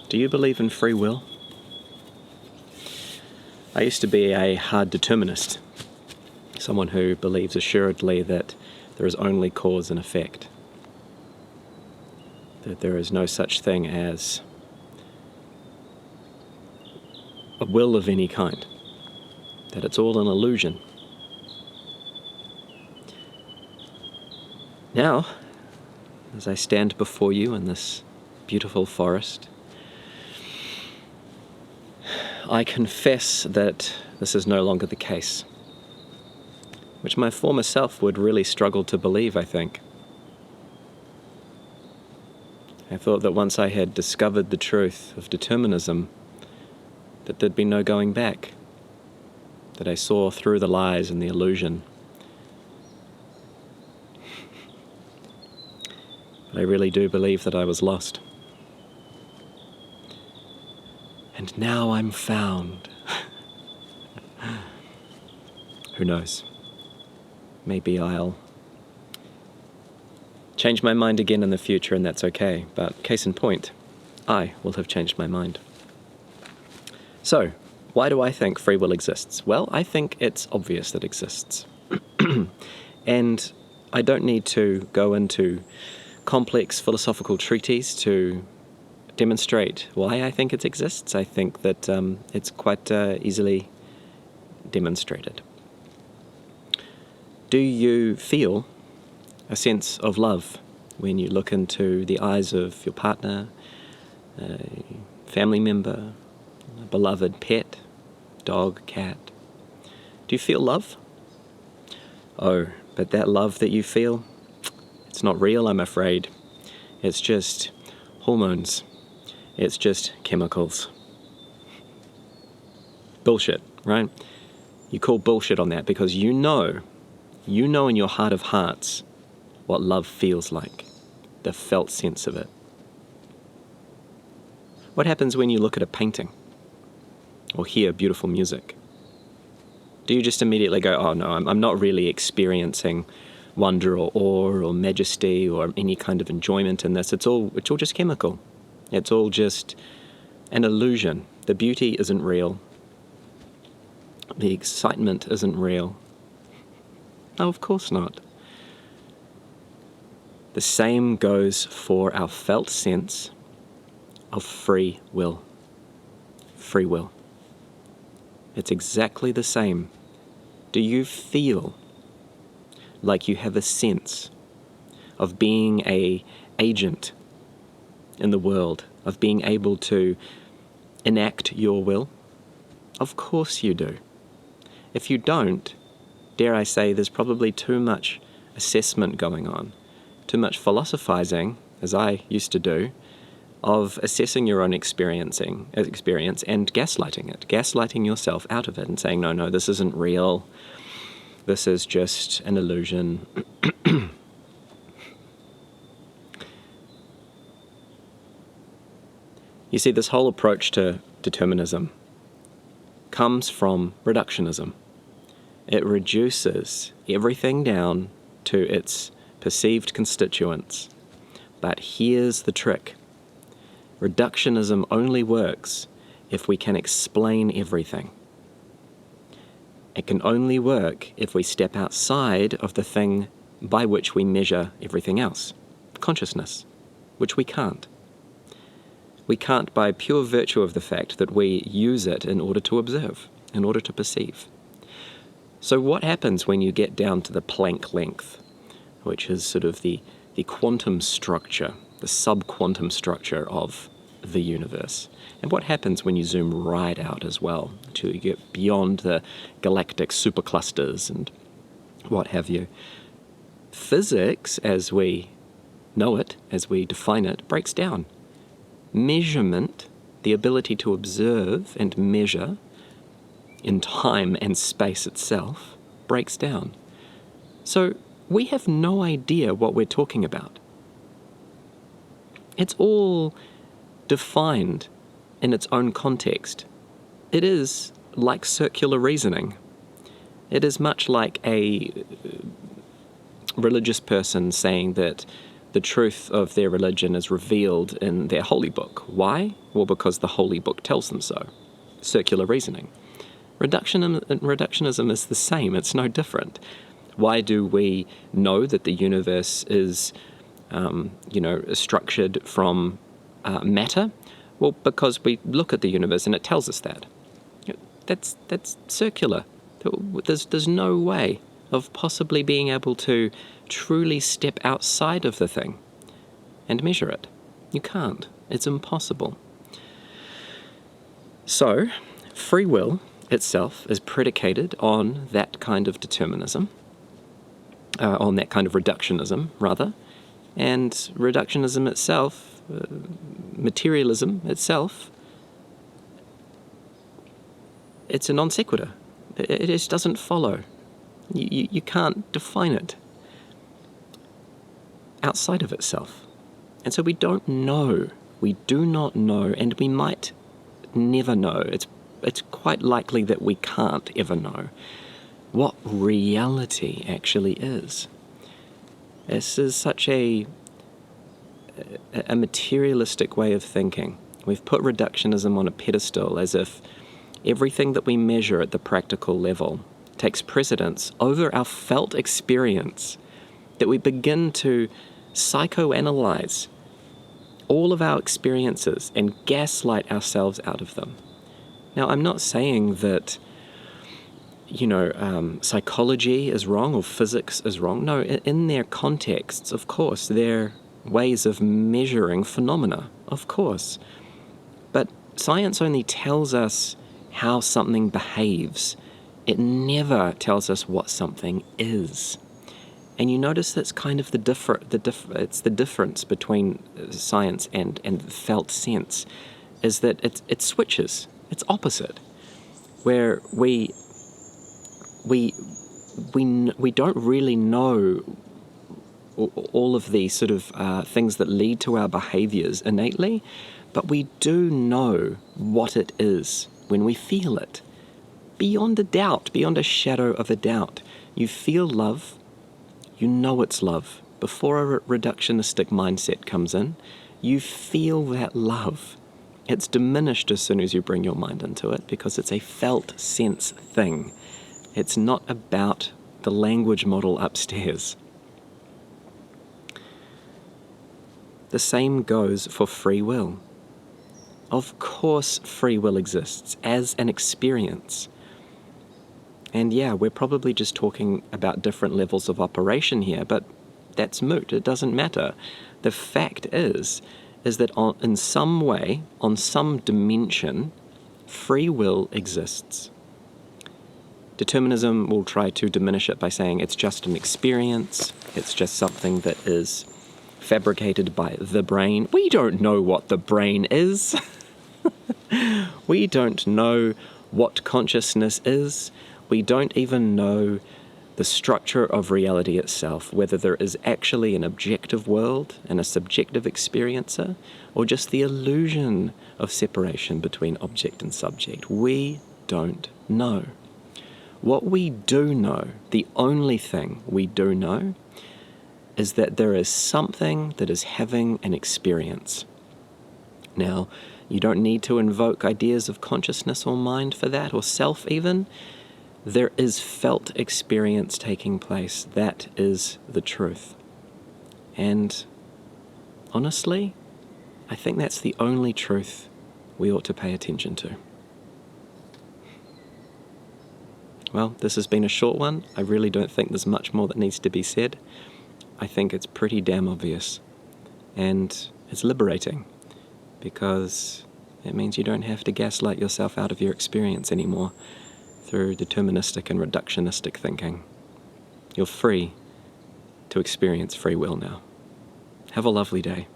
Do you believe in free will? I used to be a hard determinist, someone who believes assuredly that there is only cause and effect, that there is no such thing as a will of any kind, that it's all an illusion. Now, as I stand before you in this beautiful forest, I confess that this is no longer the case, which my former self would really struggle to believe, I think. I thought that once I had discovered the truth of determinism, that there'd be no going back, that I saw through the lies and the illusion. But I really do believe that I was lost. And now I'm found. Who knows? Maybe I'll change my mind again in the future, and that's okay. But case in point, I will have changed my mind. So, why do I think free will exists? Well, I think it's obvious that it exists. And I don't need to go into complex philosophical treatises to demonstrate why I think it exists. I think that it's quite easily demonstrated. Do you feel a sense of love when you look into the eyes of your partner, a family member, a beloved pet, dog, cat? Do you feel love? Oh, but that love that you feel, it's not real, I'm afraid. It's just hormones. It's just chemicals. Bullshit, right? You call bullshit on that because you know in your heart of hearts what love feels like, the felt sense of it. What happens when you look at a painting or hear beautiful music? Do you just immediately go, oh no, I'm not really experiencing wonder or awe or majesty or any kind of enjoyment in this. It's all just chemical. It's all just an illusion. The beauty isn't real. The excitement isn't real. No, of course not. The same goes for our felt sense of free will. Free will. It's exactly the same. Do you feel like you have a sense of being an agent in the world, of being able to enact your will? Of course you do. If you don't, dare I say, there's probably too much assessment going on, too much philosophizing, as I used to do, of assessing your own experience and gaslighting it, gaslighting yourself out of it and saying, no, this isn't real, this is just an illusion. You see, this whole approach to determinism comes from reductionism. It reduces everything down to its perceived constituents. But here's the trick. Reductionism only works if we can explain everything. It can only work if we step outside of the thing by which we measure everything else, consciousness, which we can't. We can't by pure virtue of the fact that we use it in order to observe, in order to perceive. So what happens when you get down to the Planck length, which is sort of the quantum structure, the sub-quantum structure of the universe? And what happens when you zoom right out as well, until you get beyond the galactic superclusters and what have you? Physics, as we know it, as we define it, breaks down. Measurement, the ability to observe and measure in time and space itself, breaks down. So we have no idea what we're talking about. It's all defined in its own context. It is like circular reasoning. It is much like a religious person saying that the truth of their religion is revealed in their holy book. Why? Well, because the holy book tells them so. Circular reasoning. Reductionism is the same. It's no different. Why do we know that the universe is, structured from matter? Well, because we look at the universe and it tells us that. That's circular. There's no way of possibly being able to truly step outside of the thing and measure it. You can't. It's impossible. So, free will itself is predicated on that kind of determinism, on that kind of reductionism, rather. And reductionism itself, materialism itself, it's a non sequitur. It just doesn't follow. You can't define it outside of itself. And so we don't know. We do not know, and we might never know. It's quite likely that we can't ever know what reality actually is. This is such a materialistic way of thinking. We've put reductionism on a pedestal as if everything that we measure at the practical level takes precedence over our felt experience, that we begin to psychoanalyze all of our experiences and gaslight ourselves out of them. Now, I'm not saying that, psychology is wrong or physics is wrong. No, in their contexts, of course, they're ways of measuring phenomena, of course. But science only tells us how something behaves. It never tells us what something is. And you notice that's kind of it's the difference between science and felt sense, is that it switches. It's opposite, where we don't really know all of the sort of things that lead to our behaviors innately, but we do know what it is when we feel it. Beyond a doubt, beyond a shadow of a doubt. You feel love, you know it's love. Before a reductionistic mindset comes in, you feel that love. It's diminished as soon as you bring your mind into it because it's a felt sense thing. It's not about the language model upstairs. The same goes for free will. Of course, free will exists as an experience. And yeah, we're probably just talking about different levels of operation here, but that's moot. It doesn't matter. The fact is that in some way, on some dimension, free will exists. Determinism will try to diminish it by saying it's just an experience, it's just something that is fabricated by the brain. We don't know what the brain is. We don't know what consciousness is. We don't even know the structure of reality itself, whether there is actually an objective world and a subjective experiencer, or just the illusion of separation between object and subject. We don't know. What we do know, the only thing we do know, is that there is something that is having an experience. Now, you don't need to invoke ideas of consciousness or mind for that, or self even. There is felt experience taking place. That is the truth. And honestly, I think that's the only truth we ought to pay attention to. Well, this has been a short one. I really don't think there's much more that needs to be said. I think it's pretty damn obvious. And it's liberating, because it means you don't have to gaslight yourself out of your experience anymore through deterministic and reductionistic thinking. You're free to experience free will now. Have a lovely day.